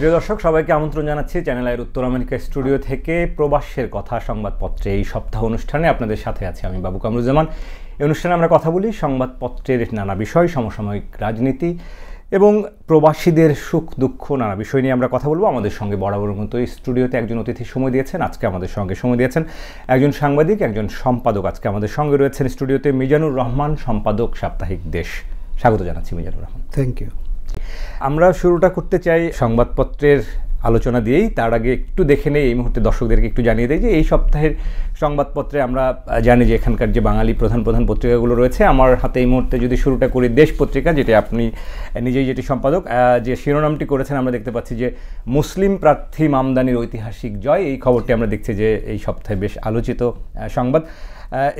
প্রিয় দর্শক, সবাইকে আমন্ত্রণ জানাচ্ছি চ্যানেল আইয়ের উত্তর আমেরিকা স্টুডিও থেকে প্রবাসের কথা সংবাদপত্রে এই সপ্তাহ অনুষ্ঠানে আপনাদের সাথে আছি আমি বাবু কামরুজ্জামান। এই অনুষ্ঠানে আমরা কথা বলি সংবাদপত্রের নানা বিষয়, সমসাময়িক রাজনীতি এবং প্রবাসীদের সুখ দুঃখ নানা বিষয় নিয়ে আমরা কথা বলবো। আমাদের সঙ্গে বরাবরের মতো এই স্টুডিওতে একজন অতিথি সময় দিয়েছেন, আজকে আমাদের সঙ্গে সময় দিয়েছেন একজন সাংবাদিক, একজন সম্পাদক। আজকে আমাদের সঙ্গে রয়েছেন স্টুডিওতে মিজানুর রহমান, সম্পাদক সাপ্তাহিক দেশ। স্বাগত জানাচ্ছি মিজানুর রহমান। Thank you. আমরা শুরুটা করতে চাই সংবাদপত্রের আলোচনা দিয়েই। তার আগে একটু দেখে নেই, এই মুহূর্তে দর্শকদেরকে একটু জানিয়ে দেয় যে এই সপ্তাহের সংবাদপত্রে আমরা জানি যে এখানকার যে বাঙালি প্রধান পত্রিকাগুলো রয়েছে, আমার হাতে এই মুহূর্তে যদি শুরুটা করি দেশ পত্রিকা, যেটি আপনি নিজেই যেটি সম্পাদক, যে শিরোনামটি করেছেন আমরা দেখতে পাচ্ছি যে মুসলিম প্রার্থী মামদানির ঐতিহাসিক জয়। এই খবরটি আমরা দেখছি যে এই সপ্তাহে বেশ আলোচিত সংবাদ।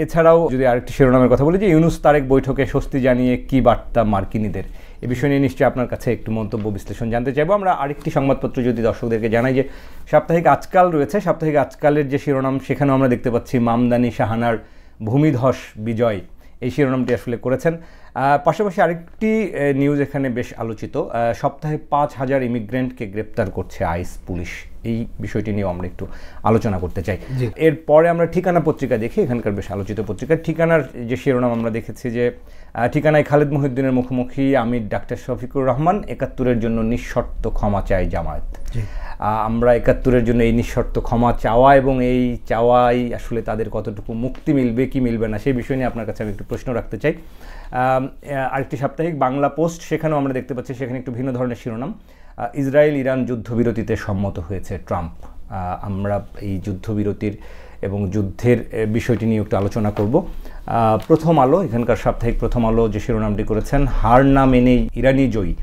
এছাড়াও যদি আরেকটি শিরোনামের কথা বলি যে ইউনুস তারেক বৈঠকে স্বস্তি জানিয়ে কি বার্তা মার্কিনীদের, এ বিষয় নিয়ে নিশ্চয়ই আপনার কাছে একটু মন্তব্য বিশ্লেষণ জানতে চাইবো। আমরা আরেকটি সংবাদপত্র যদি দর্শকদেরকে জানাই যে সাপ্তাহিক আজকাল রয়েছে, সাপ্তাহিক আজকালের যে শিরোনাম সেখানেও আমরা দেখতে পাচ্ছি মামদানি শাহানার ভূমিধস বিজয়, এই শিরোনামটি আসলে করেছেন। পাশাপাশি আরেকটি নিউজ এখানে বেশ আলোচিত, সপ্তাহে 5,000 ইমিগ্রেন্টকে গ্রেপ্তার করছে আইস পুলিশ। এই বিষয়টি নিয়েও আমরা একটু আলোচনা করতে চাই। এরপরে আমরা ঠিকানা পত্রিকা দেখি, এখানকার বেশ আলোচিত পত্রিকা। ঠিকানার যে শিরোনাম আমরা দেখেছি যে ঠিকানায় খালেদ মহিউদ্দিনের মুখোমুখি আমির ডাক্তার শফিকুর রহমান, 71-এর জন্য নিঃশর্ত ক্ষমা চায় জামায়াত। আমরা 71-এর জন্য এই নিঃশর্ত ক্ষমা চাওয়া এবং এই চাওয়াই আসলে তাদের কতটুকু মুক্তি মিলবে কি মিলবে না সেই বিষয় নিয়ে আপনার কাছে আমি একটু প্রশ্ন রাখতে চাই। আরেকটি সাপ্তাহিক বাংলা পোস্ট, সেখানেও আমরা দেখতে পাচ্ছি সেখানে একটু ভিন্ন ধরনের শিরোনাম, ইসরায়েল ইরান যুদ্ধবিরতিতে সম্মত হয়েছে ট্রাম্প। আমরা এই যুদ্ধবিরতির এবং যুদ্ধের বিষয়টি নিয়ে একটু আলোচনা করব। প্রথম আলো, এখানকার সাপ্তাহিক প্রথম আলো যে শিরোনামটি করেছেন হার না মেনেই ইরানি জয়ী।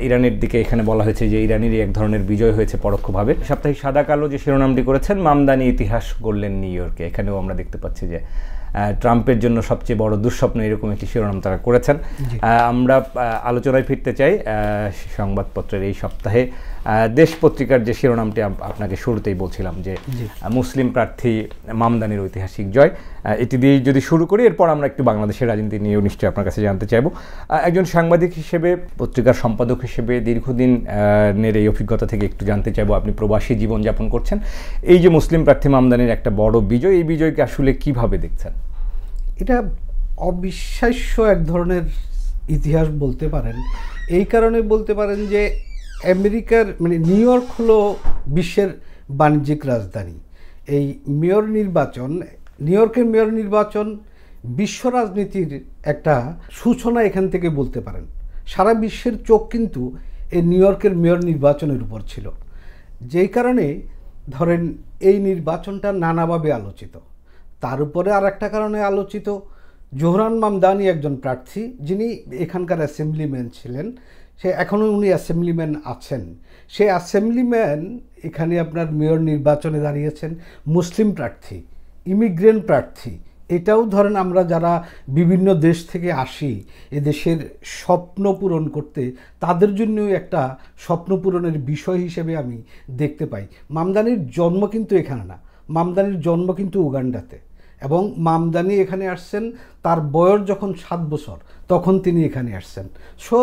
ইরানের দিকে এখানে বলা হয়েছে যে ইরানেরই এক ধরনের বিজয় হয়েছে পরোক্ষভাবে। সাপ্তাহিক সাদা কালো যে শিরোনামটি করেছেন মামদানি ইতিহাস গড়লেন নিউ ইয়র্কে, এখানেও আমরা দেখতে পাচ্ছি যে ট্রাম্পের জন্য সবচেয়ে বড় দুঃস্বপ্ন, এরকম একটি শিরোনাম তারা করেছেন। আমরা আলোচনায় ফিরতে চাই সংবাদপত্রের এই সপ্তাহে দেশ পত্রিকার যে শিরোনামটি আপনাকে শুরুতেই বলছিলাম যে মুসলিম প্রার্থী মামদানির ঐতিহাসিক জয়, এটি দিয়েই যদি শুরু করি, এরপর আমরা একটু বাংলাদেশের রাজনীতি নিয়েও নিশ্চয়ই আপনার কাছে জানতে চাইব। একজন সাংবাদিক হিসেবে, পত্রিকার সম্পাদক হিসেবে দীর্ঘদিনের এই অভিজ্ঞতা থেকে একটু জানতে চাইব, আপনি প্রবাসী জীবনযাপন করছেন, এই যে মুসলিম প্রার্থী মামদানির একটা বড় বিজয়, এই বিজয়কে আসলে কিভাবে দেখছেন? এটা অবিশ্বাস্য এক ধরনের ইতিহাস বলতে পারেন। এই কারণে বলতে পারেন যে আমেরিকার নিউ ইয়র্ক হলো বিশ্বের বাণিজ্যিক রাজধানী। এই মেয়র নির্বাচন, নিউ ইয়র্কের মেয়র নির্বাচন বিশ্ব রাজনীতির একটা সূচনা এখান থেকে বলতে পারেন। সারা বিশ্বের চোখ কিন্তু এই নিউ ইয়র্কের মেয়র নির্বাচনের উপর ছিল, যেই কারণে ধরেন এই নির্বাচনটা নানাভাবে আলোচিত। তার উপরে আর একটা কারণে আলোচিত, জোহরান মামদানি একজন প্রার্থী যিনি এখানকার অ্যাসেম্বলিম্যান ছিলেন, সে এখনও উনি অ্যাসেম্বলিম্যান আছেন। সে অ্যাসেম্বলিম্যান এখানে আপনার মেয়র নির্বাচনে দাঁড়িয়েছেন, মুসলিম প্রার্থী, ইমিগ্রেন্ট প্রার্থী। এটাও ধরেন আমরা যারা বিভিন্ন দেশ থেকে আসি এদেশের স্বপ্ন পূরণ করতে, তাদের জন্যও একটা স্বপ্ন পূরণের বিষয় হিসেবে আমি দেখতে পাই। মামদানির জন্ম কিন্তু এখানে না, মামদানির জন্ম কিন্তু উগান্ডাতে, এবং মামদানি এখানে আসছেন তার বয়স যখন 7 বছর তখন তিনি এখানে আসছেন। সো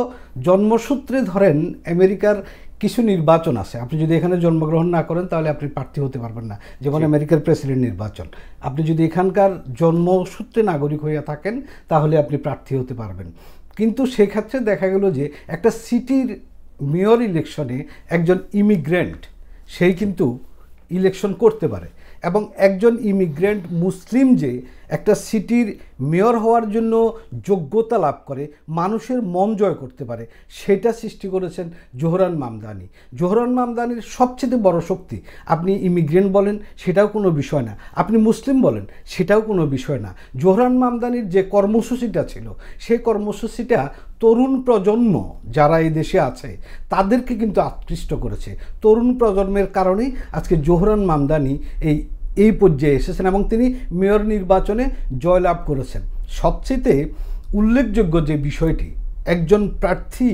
জন্মসূত্রে ধরেন আমেরিকার কিছু নির্বাচন আছে, আপনি যদি এখানে জন্মগ্রহণ না করেন তাহলে আপনি প্রার্থী হতে পারবেন না, যেমন আমেরিকার প্রেসিডেন্ট নির্বাচন। আপনি যদি এখানকার জন্মসূত্রে নাগরিক হয়ে থাকেন তাহলে আপনি প্রার্থী হতে পারবেন। কিন্তু সেক্ষেত্রে দেখা গেল যে একটা সিটির মেয়র ইলেকশনে একজন ইমিগ্রেন্ট সেই কিন্তু ইলেকশন করতে পারে, এবং একজন ইমিগ্রেন্ট মুসলিম যে একটা সিটির মেয়র হওয়ার জন্য যোগ্যতা লাভ করে, মানুষের মন জয় করতে পারে, সেটা সৃষ্টি করেছেন জোহরান মামদানি। জোহরান মামদানির সবচেয়ে বড় শক্তি, আপনি ইমিগ্রেন্ট বলেন সেটাও কোনো বিষয় না, আপনি মুসলিম বলেন সেটাও কোনো বিষয় না। জোহরান মামদানির যে কর্মসূচিটা ছিল, সেই কর্মসূচিটা তরুণ প্রজন্ম যারা এই দেশে আছে তাদেরকে কিন্তু আকৃষ্ট করেছে। তরুণ প্রজন্মের কারণেই আজকে জোহরান মামদানি এই পর্যায়ে এসেছেন এবং তিনি মেয়র নির্বাচনে জয়লাভ করেছেন। সবচেয়ে উল্লেখযোগ্য যে বিষয়টি, একজন প্রার্থী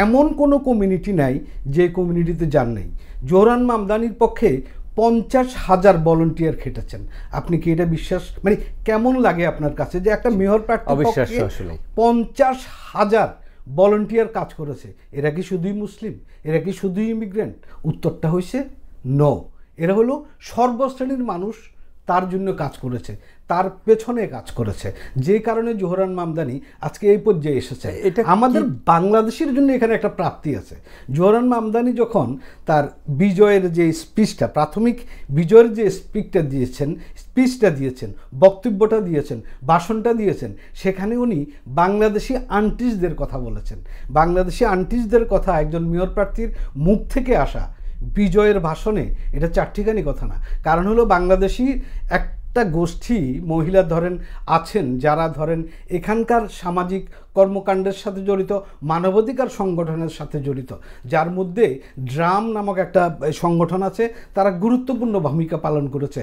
এমন কোনো কমিউনিটি নাই যে কমিউনিটিতে যান নাই। জোহরান মামদানির পক্ষে 50,000 ভলান্টিয়ার খেটেছেন। আপনি কি এটা বিশ্বাস, কেমন লাগে আপনার কাছে যে একটা মেয়র প্রার্থী 50,000 ভলান্টিয়ার কাজ করেছে, এরা কি শুধুই মুসলিম, এরা কি শুধুই ইমিগ্রেন্ট? উত্তরটা হয়েছে নো। এরা হলো সর্বশ্রেণীর মানুষ, তার জন্য কাজ করেছে, তার পেছনে কাজ করেছে, যে কারণে জোহরান মামদানি আজকে এই পর্যায়ে এসেছে। এটা আমাদের বাংলাদেশের জন্য এখানে একটা প্রাপ্তি আছে। জোহরান মামদানি যখন তার বিজয়ের যে স্পিচটা, প্রাথমিক বিজয়ের যে স্পিচটা দিয়েছেন, বক্তব্যটা দিয়েছেন, ভাষণটা দিয়েছেন, সেখানে উনি বাংলাদেশি আন্টিসদের কথা বলেছেন। বাংলাদেশি আন্টিসদের কথা একজন মেয়র প্রার্থীর মুখ থেকে আসা বিজয়ের ভাষণে, এটা চারটিখানি কথা না। কারণ হলো বাংলাদেশি একটা গোষ্ঠী মহিলা ধরেন আছেন, যারা ধরেন এখানকার সামাজিক কর্মকাণ্ডের সাথে জড়িত, মানবাধিকার সংগঠনের সাথে জড়িত, যার মধ্যে ড্রাম নামক একটা সংগঠন আছে, তারা গুরুত্বপূর্ণ ভূমিকা পালন করেছে।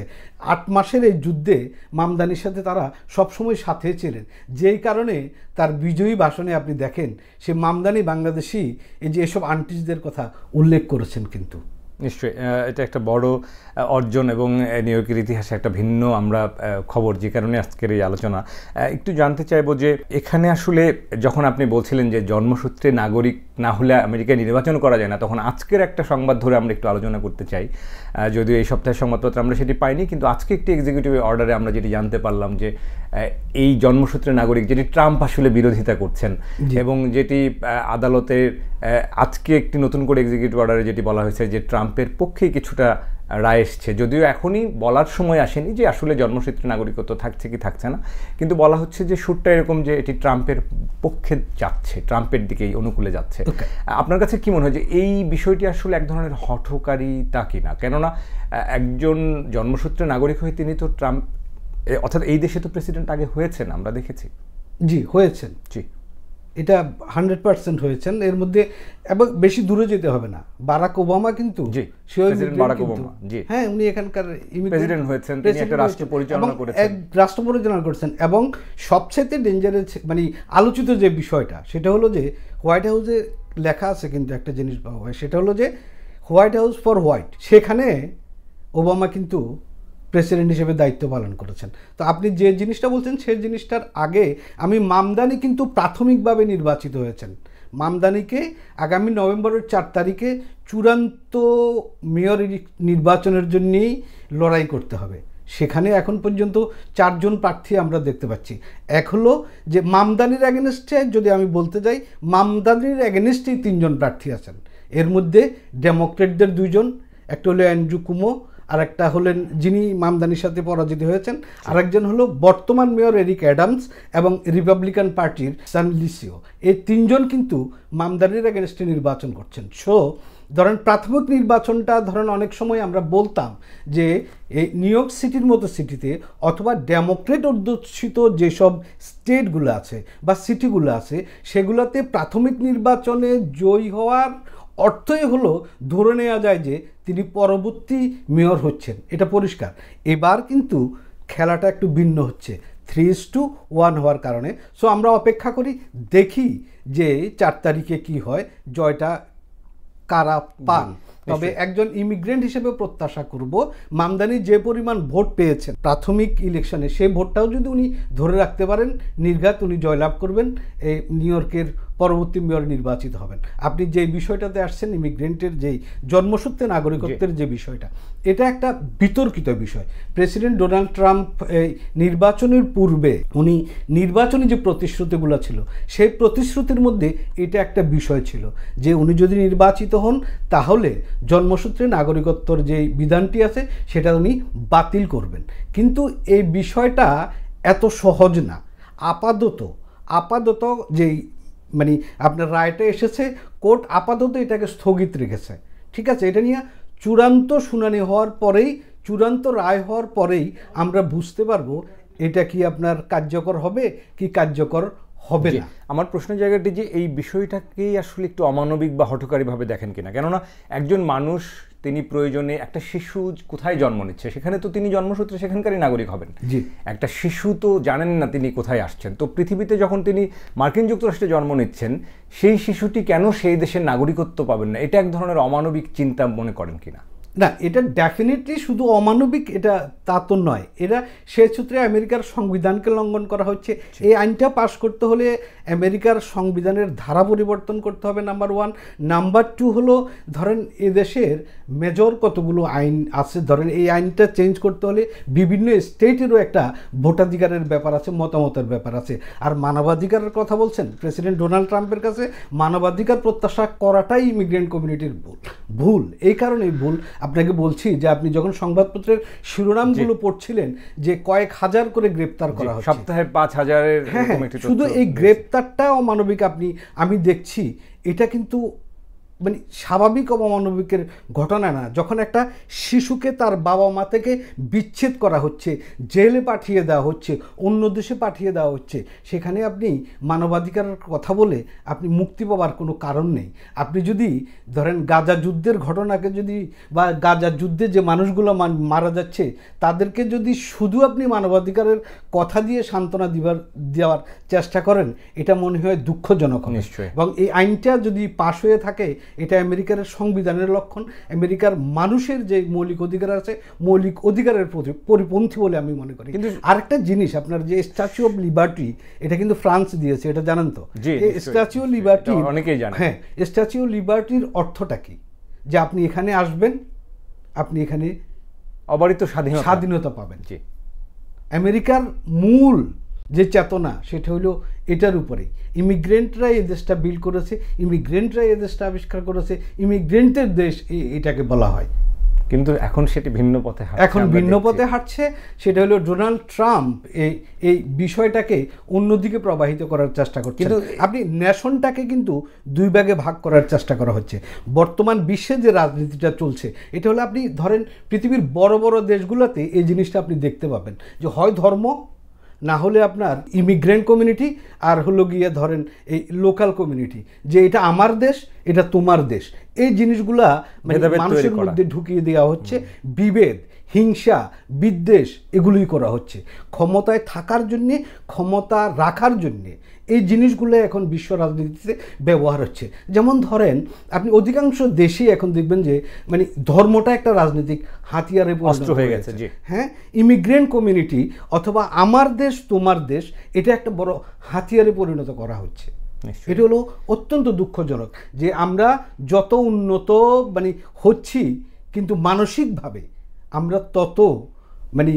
8 মাসের এই যুদ্ধে মামদানির সাথে তারা সবসময় সাথে ছিলেন, যেই কারণে তার বিজয়ী ভাষণে আপনি দেখেন সে মামদানি বাংলাদেশি এই যে এসব আন্টিসদের কথা উল্লেখ করেছেন। কিন্তু নিশ্চয়ই এটা একটা বড় অর্জন এবং নিউ ইয়র্কের ইতিহাসে একটা ভিন্ন আমরা খবর, যে কারণে আজকের এই আলোচনা। একটু জানতে চাইবো যে এখানে আসলে যখন আপনি বলছিলেন যে জন্মসূত্রে নাগরিক না হলে আমেরিকায় নির্বাচন করা যায় না, তখন আজকের একটা সংবাদ ধরে আমরা একটু আলোচনা করতে চাই। যদিও এই সপ্তাহের সংবাদপত্রে আমরা সেটি পাইনি, কিন্তু আজকে একটি এক্সিকিউটিভ অর্ডারে আমরা যেটি জানতে পারলাম যে এই জন্মসূত্রে নাগরিক, যেটি ট্রাম্প আসলে বিরোধিতা করছেন, এবং যেটি আদালতের আজকে একটি নতুন করে এক্সিকিউটিভ অর্ডারে যেটি বলা হয়েছে যে ট্রাম্পের পক্ষেই কিছুটা রায় এসছে, যদিও এখনই বলার সময় আসেনি যে আসলে জন্মসূত্রে নাগরিকত্ব থাকছে কি থাকছে না, কিন্তু বলা হচ্ছে যে সুরটা এরকম যে এটি ট্রাম্পের পক্ষে যাচ্ছে, ট্রাম্পের দিকেই অনুকূলে যাচ্ছে। আপনার কাছে কি মনে হয় যে এই বিষয়টি আসলে এক ধরনের হঠকারিতা কিনা? কেননা একজন জন্মসূত্রে নাগরিক হয়ে তিনি তো ট্রাম্প, অর্থাৎ এই দেশে তো প্রেসিডেন্ট আগে হয়েছেন, আমরা দেখেছি। জি, হয়েছেন। জি, এটা 100% হয়েছেন। এর মধ্যে এবং বেশি দূরে যেতে হবে না, বারাক ওবামা কিন্তু, হ্যাঁ, উনি এখানকার প্রেসিডেন্ট হয়েছেন, তিনি একটা রাষ্ট্র পরিচালনা করেছেন, রাষ্ট্র পরিচালনা করেছেন। এবং সবচেয়ে ডেঞ্জারাস মানে আলোচিত যে বিষয়টা, সেটা হলো যে হোয়াইট হাউসে লেখা আছে কিন্তু একটা জিনিস পাওয়া হয়, সেটা হলো যে হোয়াইট হাউস ফর হোয়াইট, সেখানে ওবামা কিন্তু প্রেসিডেন্ট হিসেবে দায়িত্ব পালন করেছেন। তো আপনি যে জিনিসটা বলছেন সেই জিনিসটার আগে মামদানি কিন্তু প্রাথমিকভাবে নির্বাচিত হয়েছেন। মামদানিকে আগামী নভেম্বরের 4 তারিখে চূড়ান্ত মেয়র নির্বাচনের জন্যেই লড়াই করতে হবে। সেখানে এখন পর্যন্ত 4 জন প্রার্থী আমরা দেখতে পাচ্ছি। এক হলো যে মামদানির অ্যাগেনস্টে, যদি আমি বলতে যাই, মামদানির অ্যাগেনস্টেই 3 জন প্রার্থী আছেন। এর মধ্যে ডেমোক্রেটদের 2 জন, একটা হলো অ্যান্ড্রু কুমো, আর একটা হলেন যিনি মামদানির সাথে পরাজিত হয়েছেন, আরেকজন হলো বর্তমান মেয়র এরিক অ্যাডামস এবং রিপাবলিকান পার্টির সান লিসিও। এই 3 জন কিন্তু মামদানির এগেনস্টে নির্বাচন করছেন। সো ধরেন প্রাথমিক নির্বাচনটা ধরেন অনেক সময় আমরা বলতাম যে এই নিউ ইয়র্ক সিটির মতো সিটিতে অথবা ডেমোক্রেট অধ্যুষিত যেসব স্টেটগুলো আছে বা সিটিগুলো আছে, সেগুলোতে প্রাথমিক নির্বাচনে জয়ী হওয়ার অর্থই হলো ধরে নেওয়া যায় যে তিনি পরবর্তী মেয়র হচ্ছেন, এটা পরিষ্কার। এবার কিন্তু খেলাটা একটু ভিন্ন হচ্ছে 3:1 হওয়ার কারণে। সো আমরা অপেক্ষা করি, দেখি যে 4 তারিখে কি হয়, জয়টা কারা পান। তবে একজন ইমিগ্রেন্ট হিসেবে প্রত্যাশা করব মামদানি যে পরিমাণ ভোট পেয়েছেন প্রাথমিক ইলেকশনে, সেই ভোটটাও যদি উনি ধরে রাখতে পারেন, নির্ঘাত উনি জয়লাভ করবেন, এই নিউ ইয়র্কের পরবর্তী মেয়র নির্বাচিত হবেন। আপনি যে বিষয়টাতে আসছেন, ইমিগ্রেন্টের যেই জন্মসূত্রে নাগরিকত্বের যে বিষয়টা, এটা একটা বিতর্কিত বিষয়। প্রেসিডেন্ট ডোনাল্ড ট্রাম্প এই নির্বাচনের পূর্বে উনি নির্বাচনী যে প্রতিশ্রুতিগুলো ছিল, সেই প্রতিশ্রুতির মধ্যে এটা একটা বিষয় ছিল যে উনি যদি নির্বাচিত হন তাহলে জন্মসূত্রে নাগরিকত্বর যে বিধানটি আছে সেটা উনি বাতিল করবেন। কিন্তু এই বিষয়টা এত সহজ না। আপাতত যেই মানে আপনার রায়টা এসেছে, কোর্ট আপাতত এটাকে স্থগিত রেখেছে, ঠিক আছে। এটা নিয়ে চূড়ান্ত শুনানি হওয়ার পরেই, চূড়ান্ত রায় হওয়ার পরেই আমরা বুঝতে পারবো এটা কি আপনার কার্যকর হবে কি কার্যকর হবে না। আমার প্রশ্নের জায়গাটি যে এই বিষয়টাকেই আসলে একটু অমানবিক বা হঠকারীভাবে দেখেন কিনা, কেননা একজন মানুষ তিনি প্রয়োজনে, একটা শিশু কোথায় জন্ম নিচ্ছে সেখানে তো তিনি জন্মসূত্রে সেখানকারই নাগরিক হবেন। একটা শিশু তো জানেন না তিনি কোথায় আসছেন। তো পৃথিবীতে যখন তিনি মার্কিন যুক্তরাষ্ট্রে জন্ম নিচ্ছেন, সেই শিশুটি কেন সেই দেশের নাগরিকত্ব পাবেন না? এটা এক ধরনের অমানবিক চিন্তা মনে করেন কিনা? না, এটা ডেফিনেটলি শুধু অমানবিক এটা তা তো নয়, এরা সে সূত্রে আমেরিকার সংবিধানকে লঙ্ঘন করা হচ্ছে। এই আইনটা পাশ করতে হলে আমেরিকার সংবিধানের ধারা পরিবর্তন করতে হবে, নাম্বার ওয়ান। নাম্বার টু হলো ধরেন এদেশের মেজর কতগুলো আইন আছে, ধরেন এই আইনটা চেঞ্জ করতে হলে বিভিন্ন স্টেটেরও একটা ভোটাধিকারের ব্যাপার আছে, মতামতের ব্যাপার আছে। আর মানবাধিকারের কথা বলছেন, প্রেসিডেন্ট ডোনাল্ড ট্রাম্পের কাছে মানবাধিকার প্রত্যাশা করাটাই ইমিগ্রেন্ট কমিউনিটির ভুল। এই কারণেই ভুল। আপনাকে বলছি যে আপনি যখন সংবাদপত্রের শিরোনামগুলো পড়ছিলেন যে কয়েক হাজার করে গ্রেপ্তার করা হচ্ছে, সপ্তাহে ৫,০০০-এর শুধু এই গ্রেপ্তারটা অমানবিক আমি দেখছি, এটা কিন্তু মানে স্বাভাবিক অমানবিকের ঘটনা না। যখন একটা শিশুকে তার বাবা মা থেকে বিচ্ছেদ করা হচ্ছে, জেলে পাঠিয়ে দেওয়া হচ্ছে, অন্য দেশে পাঠিয়ে দেওয়া হচ্ছে, সেখানে আপনি মানবাধিকারের কথা বলে আপনি মুক্তি পাওয়ার কোনো কারণ নেই। আপনি যদি ধরেন গাজা যুদ্ধের ঘটনাকে যদি বা গাজা যুদ্ধে যে মানুষগুলো মারা যাচ্ছে তাদেরকে যদি শুধু আপনি মানবাধিকারের কথা দিয়ে সান্ত্বনা দেওয়ার চেষ্টা করেন, এটা মনে হয় দুঃখজনক। নিশ্চয়ই। এবং এই আইনটা যদি পাশ হয়ে থাকে, এটা আমেরিকার সংবিধানের লক্ষণ, আমেরিকার মানুষের যে মৌলিক অধিকার আছে মৌলিক অধিকারের পরিপন্থী বলে আমি মনে করি। কিন্তু আরেকটা জিনিস, আপনার যে স্ট্যাচু অফ লিবার্টি, এটা কিন্তু ফ্রান্স দিয়েছে, এটা জানেন তো? স্ট্যাচু অফ লিবার্টি, অনেকেই জানে। হ্যাঁ, স্ট্যাচু অফ লিবার্টির অর্থটা কি? যে আপনি এখানে আসবেন, আপনি এখানে অবারিত স্বাধীনতা পাবেন। আমেরিকার মূল যে চেতনা সেটা হলো এটার উপরেই। ইমিগ্রেন্টরা এই দেশটা বিল্ড করেছে, ইমিগ্রেন্টরা এই দেশটা আবিষ্কার করেছে, ইমিগ্রেন্টের দেশ এটাকে বলা হয়। কিন্তু এখন সেটি ভিন্ন পথে হাঁটছে। সেটা হলো ডোনাল্ড ট্রাম্প এই বিষয়টাকে অন্যদিকে প্রবাহিত করার চেষ্টা করছে। কিন্তু আপনি নেশনটাকে কিন্তু দুই ভাগে ভাগ করার চেষ্টা করা হচ্ছে। বর্তমান বিশ্বে যে রাজনীতিটা চলছে, এটা হলো আপনি ধরেন পৃথিবীর বড় বড় দেশগুলোতে এই জিনিসটা আপনি দেখতে পাবেন, যে হয় ধর্ম, না হলে আপনার ইমিগ্রেন্ট কমিউনিটি, আর হলো গিয়ে ধরেন এই লোকাল কমিউনিটি, যে এটা আমার দেশ, এটা তোমার দেশ। এই জিনিসগুলা মানুষের মধ্যে ঢুকিয়ে দেওয়া হচ্ছে, বিভেদ, হিংসা, বিদ্বেষ এগুলোই করা হচ্ছে ক্ষমতায় থাকার জন্যে, ক্ষমতা রাখার জন্যে। এই জিনিসগুলো এখন বিশ্ব রাজনীতিতে ব্যবহার হচ্ছে। যেমন ধরেন আপনি অধিকাংশ দেশেই এখন দেখবেন যে মানে ধর্মটা একটা রাজনৈতিক হাতিয়ারে পরিণত হয়ে গেছে। হ্যাঁ, ইমিগ্রেন্ট কমিউনিটি অথবা আমার দেশ তোমার দেশ, এটা একটা বড় হাতিয়ারে পরিণত করা হচ্ছে। এটা হলো অত্যন্ত দুঃখজনক যে আমরা যত উন্নত মানে হচ্ছি, কিন্তু মানসিকভাবে আমরা তত মানে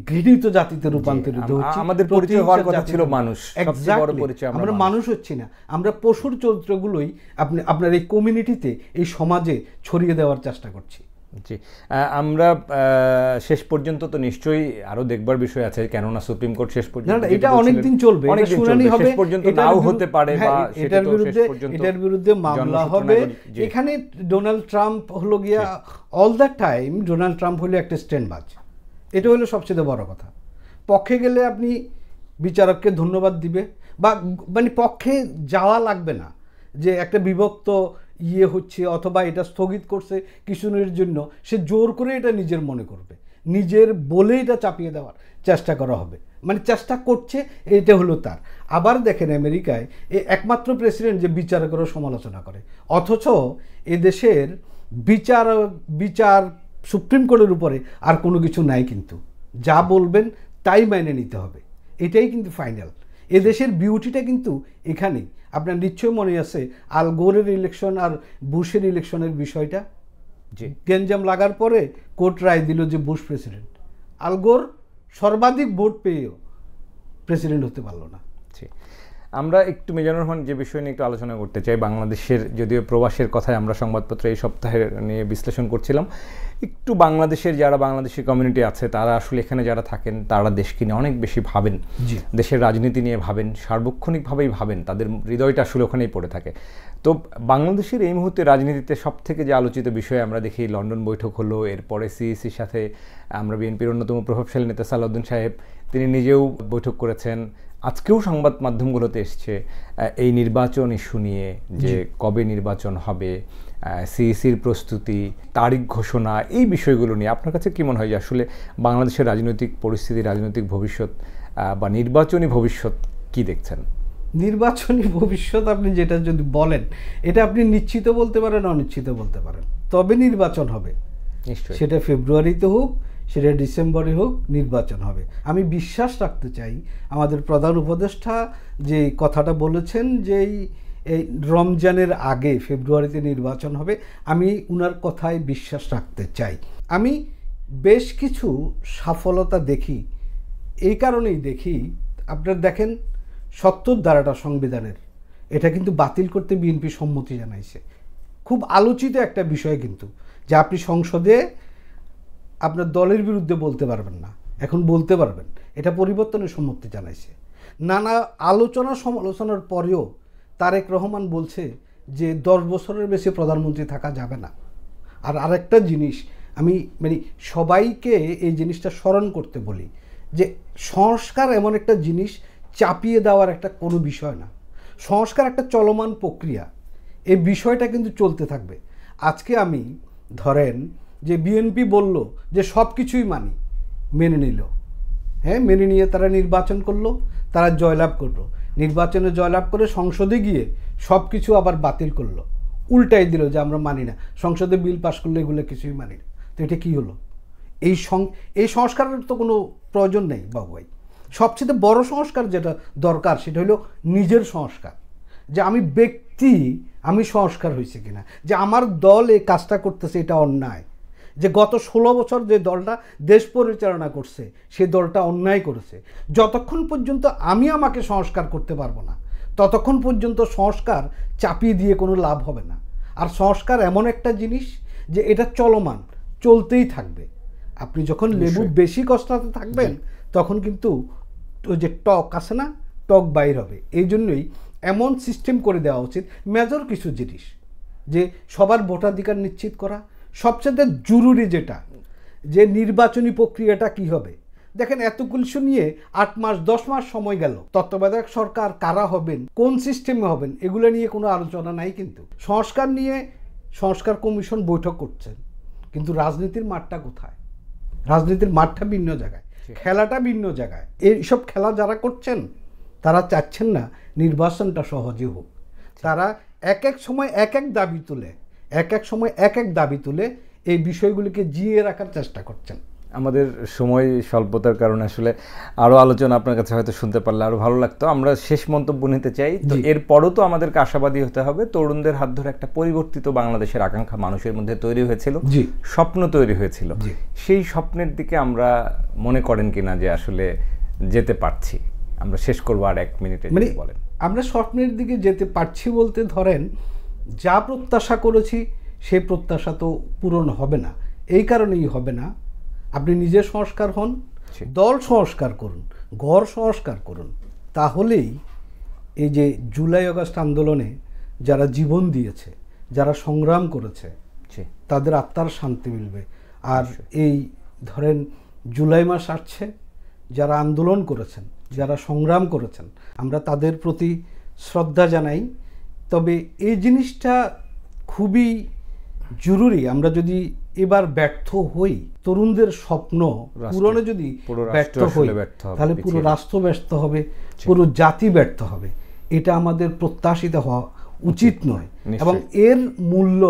ঘৃণিত জাতিতে রূপান্তরিত হচ্ছি। আমাদের পরিচয় হওয়ার কথা ছিল মানুষ, সবচেয়ে বড় পরিচয় আমরা মানুষ হচ্ছি না, আমরা পশুর চরিত্রগুলোই আপনার এই কমিউনিটিতে, এই সমাজে ছড়িয়ে দেওয়ার চেষ্টা করছি। জি, আমরা শেষ পর্যন্ত তো নিশ্চয়ই আরো দেখবার বিষয় আছে, কেননা সুপ্রিম কোর্ট শেষ পর্যন্ত এটা অনেকদিন চলবে, শুনানি হবে, নাও হতে পারে, বা এটার বিরুদ্ধে মামলা হবে। এখানে ডোনাল্ড ট্রাম্প হলো গিয়া all the time, Donald Trump হলো একটা স্ট্যান্ডবাজ। এটা হলো সবচেয়ে বড় কথা। পক্ষে গেলে আপনি বিচারককে ধন্যবাদ দিবে, বা মানে পক্ষে যাওয়া লাগবে না, যে একটা বিভক্ত হচ্ছে অথবা এটা স্থগিত করছে কিছুদিনের জন্য, সে জোর করে এটা নিজের মনে করবে, নিজের বলে এটা চাপিয়ে দেওয়ার চেষ্টা করা হবে, মানে চেষ্টা করছে, এটা হলো তার। আবার দেখেন আমেরিকায় একমাত্র প্রেসিডেন্ট যে বিচারকেরও সমালোচনা করে, অথচ এদেশের বিচার সুপ্রিম কোর্টের উপরে আর কোনো কিছু নাই, কিন্তু যা বলবেন তাই মেনে নিতে হবে, এটাই কিন্তু ফাইনাল। এদেশের বিউটিটা কিন্তু এখানেই। আপনার নিশ্চয় মনে আছে আল গোরের ইলেকশন আর বুশের ইলেকশনের বিষয়টা, গেঞ্জাম লাগার পরে কোর্ট রায় দিল যে বুশ প্রেসিডেন্ট। আল গোর সর্বাধিক ভোট পেয়েও প্রেসিডেন্ট হতে পারলো না। আমরা একটু মিজানুর রহমান যে বিষয় নিয়ে একটু আলোচনা করতে চাই, বাংলাদেশের যদিও প্রবাসের কথায় আমরা সংবাদপত্রে এই সপ্তাহে নিয়ে বিশ্লেষণ করছিলাম, একটু বাংলাদেশের যারা বাংলাদেশি কমিউনিটি আছে তারা আসলে এখানে যারা থাকেন তারা দেশকে নিয়ে অনেক বেশি ভাবেন, দেশের রাজনীতি নিয়ে ভাবেন, সার্বক্ষণিকভাবেই ভাবেন, তাদের হৃদয়টা আসলে ওখানেই পড়ে থাকে। তো বাংলাদেশের এই মুহূর্তে রাজনীতিতে সবথেকে যে আলোচিত বিষয় আমরা দেখি, লন্ডন বৈঠক হলো, এরপরে সিইসির সাথে আমরা বিএনপির অন্যতম প্রভাবশালী নেতা সালাউদ্দিন সাহেব তিনি নিজেও বৈঠক করেছেন। আজকেও সংবাদ মাধ্যমগুলোতে এসছে এই নির্বাচন ইস্যু নিয়ে, যে কবে নির্বাচন হবে, সিইসির প্রস্তুতি, তারিখ ঘোষণা, এই বিষয়গুলো নিয়ে আপনার কাছে কি মনে হয় যে আসলে বাংলাদেশের রাজনৈতিক পরিস্থিতি, রাজনৈতিক ভবিষ্যৎ বা নির্বাচনী ভবিষ্যৎ কি দেখছেন? নির্বাচনী ভবিষ্যৎ আপনি যেটা যদি বলেন, এটা আপনি নিশ্চিত বলতে পারেন, অনিশ্চিত বলতে পারেন, তবে নির্বাচন হবে। নিশ্চয়ই। সেটা ফেব্রুয়ারিতে হোক, সেটা ডিসেম্বরে হোক, নির্বাচন হবে। আমি বিশ্বাস রাখতে চাই আমাদের প্রধান উপদেষ্টা যে কথাটা বলেছেন যে এই রমজানের আগে ফেব্রুয়ারিতে নির্বাচন হবে, আমি উনার কথায় বিশ্বাস রাখতে চাই। আমি বেশ কিছু সফলতা দেখি, এই কারণেই দেখি, আপনারা দেখেন ৭০ ধারাটা সংবিধানের, এটা কিন্তু বাতিল করতে বিএনপি সম্মতি জানাইছে। খুব আলোচিত একটা বিষয় কিন্তু, যে আপনি সংসদে আপনার দলের বিরুদ্ধে বলতে পারবেন না, এখন বলতে পারবেন। এটা পরিবর্তনের সম্মতি জানাইছে। নানা আলোচনা সমালোচনার পরেও তারেক রহমান বলছে যে 10 বছরের বেশি প্রধানমন্ত্রী থাকা যাবে না। আর আরেকটা জিনিস আমি সবাইকে এই জিনিসটা স্মরণ করতে বলি, যে সংস্কার এমন একটা জিনিস চাপিয়ে দেওয়ার একটা কোনো বিষয় না। সংস্কার একটা চলমান প্রক্রিয়া, এই বিষয়টা কিন্তু চলতে থাকবে। আজকে আমি ধরেন যে বিএনপি বলল যে সব কিছুই মেনে নিল, হ্যাঁ, মেনে নিয়ে তারা নির্বাচন করলো, তারা জয়লাভ করলো, নির্বাচনে জয়লাভ করে সংসদে গিয়ে সব কিছু আবার বাতিল করলো, উল্টাই দিল যে আমরা মানি না, সংসদে বিল পাস করলে এগুলো কিছুই মানি না। তো এটা কী হলো? এই সংস্কারের তো কোনো প্রয়োজন নেই বাবু ভাই। সবচেয়ে বড় সংস্কার যেটা দরকার সেটা হলো নিজের সংস্কার, যে আমি ব্যক্তি, আমি সংস্কার হয়েছে কিনা, যে আমার দল এই কাজটা করতেছে এটা অন্যায়, যে গত 16 বছর যে দলটা দেশ পরিচালনা করছে সেই দলটা অন্যায় করেছে। যতক্ষণ পর্যন্ত আমি আমাকে সংস্কার করতে পারবো না, ততক্ষণ পর্যন্ত সংস্কার চাপিয়ে দিয়ে কোনো লাভ হবে না। আর সংস্কার এমন একটা জিনিস যে এটা চলমান, চলতেই থাকবে। আপনি যখন লেবু বেশি কষ্টাতে থাকবেন তখন কিন্তু ওই যে টক আছে না, টক বাইর হবে। এই জন্যই এমন সিস্টেম করে দেওয়া উচিত মেজর কিছু জিনিস, যে সবার ভোটাধিকার নিশ্চিত করা, সবচেয়ে জরুরি যেটা, যে নির্বাচনী প্রক্রিয়াটা কি হবে। দেখেন এতগুলো নিয়ে 8 মাস 10 মাস সময় গেল, তত্ত্বাবধায়ক সরকার কারা হবেন, কোন সিস্টেমে হবেন, এগুলো নিয়ে কোনো আলোচনা নাই। কিন্তু সংস্কার নিয়ে সংস্কার কমিশন বৈঠক করছেন, কিন্তু রাজনীতির মাঠটা কোথায়? রাজনীতির মাঠটা ভিন্ন জায়গায়, খেলাটা ভিন্ন জায়গায়। এইসব খেলা যারা করছেন তারা চাচ্ছেন না নির্বাচনটা সহজে হোক। তারা এক এক সময় এক এক দাবি তুলে, এক এক সময় এক এক দাবি তুলে এই বিষয়গুলিকে জিয়ে রাখার চেষ্টা করছেন। আমাদের সময় স্বল্পতার কারণে আসলে আরও আলোচনা আপনার কাছে হয়তো শুনতে পারলে আরও ভালো লাগতো। আমরা শেষ মন্তব্য নিতে চাই। তো এরপরও তো আমাদেরকে আশাবাদী হতে হবে। তরুণদের হাত ধরে একটা পরিবর্তিত বাংলাদেশের আকাঙ্ক্ষা মানুষের মধ্যে তৈরি হয়েছিল, স্বপ্ন তৈরি হয়েছিল। সেই স্বপ্নের দিকে আমরা মনে করেন কিনা যে আসলে যেতে পারছি? আমরা শেষ করবো আর 1 মিনিটে বলেন। আমরা স্বপ্নের দিকে যেতে পারছি বলতে ধরেন যা প্রত্যাশা করেছি সেই প্রত্যাশা তো পূরণ হবে না। এই কারণেই হবে না, আপনি নিজে সংস্কার হন, দল সংস্কার করুন, ঘর সংস্কার করুন, তাহলেই এই যে জুলাই আগস্ট আন্দোলনে যারা জীবন দিয়েছে, যারা সংগ্রাম করেছে, তাদের আত্মার শান্তি মিলবে। আর এই ধরেন জুলাই মাস আসছে, যারা আন্দোলন করেছেন, যারা সংগ্রাম করেছেন, আমরা তাদের প্রতি শ্রদ্ধা জানাই। তবে এই জিনিসটা খুবই জরুরি। আমরা যদি এবার ব্যর্থ হই, তরুণদের স্বপ্ন পূরণে যদি ব্যর্থ হই, তাহলে পুরো রাষ্ট্র ব্যর্থ হবে, পুরো জাতি ব্যর্থ হবে। এটা আমাদের প্রত্যাশিত হওয়া উচিত নয়, এবং এর মূল্য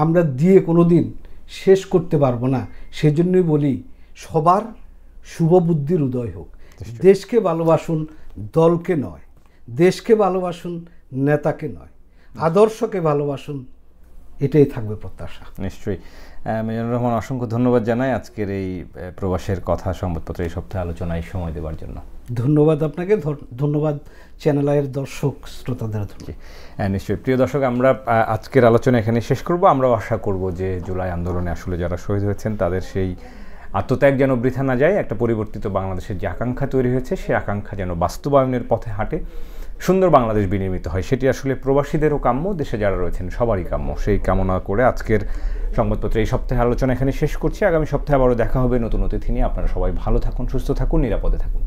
আমরা দিয়ে কোনোদিন শেষ করতে পারবো না। সেজন্যই বলি সবার শুভ বুদ্ধির উদয় হোক। দেশকে ভালোবাসুন, দলকে নয়। দেশকে ভালোবাসুন, নেতাকে নয়। আদর্শকে ভালোবাসুন, এটাই থাকবে প্রত্যাশা। নিশ্চয়ই। মিজানুর রহমান, অসংখ্য ধন্যবাদ জানাই আজকের এই প্রবাসের কথা সংবাদপত্র এই সপ্তাহে আলোচনায় সময় দেওয়ার জন্য। ধন্যবাদ আপনাকে, ধন্যবাদ চ্যানেল আইয়ের দর্শক শ্রোতাদের। হ্যাঁ, নিশ্চয়ই। প্রিয় দর্শক, আমরা আজকের আলোচনা এখানে শেষ করব। আমরাও আশা করব যে জুলাই আন্দোলনে আসলে যারা শহীদ হয়েছেন তাদের সেই আত্মত্যাগ যেন বৃথা না যায়। একটা পরিবর্তিত বাংলাদেশের যে আকাঙ্ক্ষা তৈরি হয়েছে, সেই আকাঙ্ক্ষা যেন বাস্তবায়নের পথে হাঁটে, সুন্দর বাংলাদেশ বিনির্মিত হয়। সেটি আসলে প্রবাসীদেরও কাম্য, দেশে যারা রয়েছেন সবারই কাম্য। সেই কামনা করে আজকের সংবাদপত্রে এই সপ্তাহে আলোচনা এখানে শেষ করছি। আগামী সপ্তাহে আবারও দেখা হবে নতুন অতিথি নিয়ে। আপনারা সবাই ভালো থাকুন, সুস্থ থাকুন, নিরাপদে থাকুন।